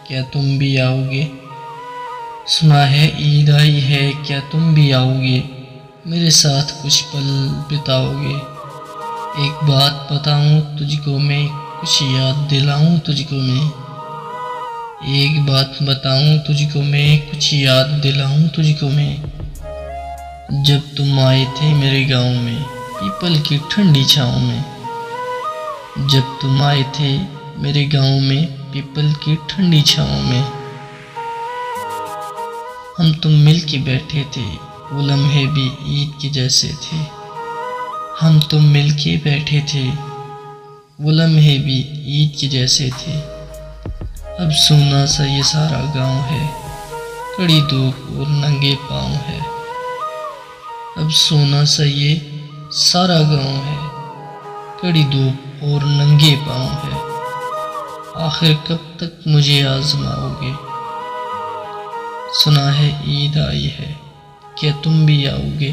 क्या तुम भी आओगे? सुना है ईद आई है, क्या तुम भी आओगे? मेरे साथ कुछ पल बिताओगे? एक बात बताऊं तुझको मैं, कुछ याद दिलाऊं तुझको मैं। एक बात बताऊं तुझको मैं, कुछ याद दिलाऊं तुझको मैं। जब तुम आए थे मेरे गांव में, पीपल की ठंडी छाँव में। जब तुम आए थे मेरे गांव में, पीपल की ठंडी छाँव में। हम तुम मिल के बैठे थे, वो लम्हे भी ईद के जैसे थे। हम तुम मिल के बैठे थे, वो लम्हे भी ईद के जैसे थे। अब सूना सा ये सारा गांव है, कड़ी धूप और नंगे पाँव है। अब सूना सा ये सारा गांव है, कड़ी धूप और नंगे पाँव है। आखिर कब तक मुझे आजमाओगे? सुना है ईद आई है, क्या तुम भी आओगे?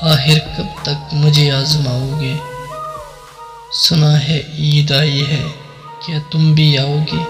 आखिर कब तक मुझे आजमाओगे? सुना है ईद आई है, क्या तुम भी आओगे?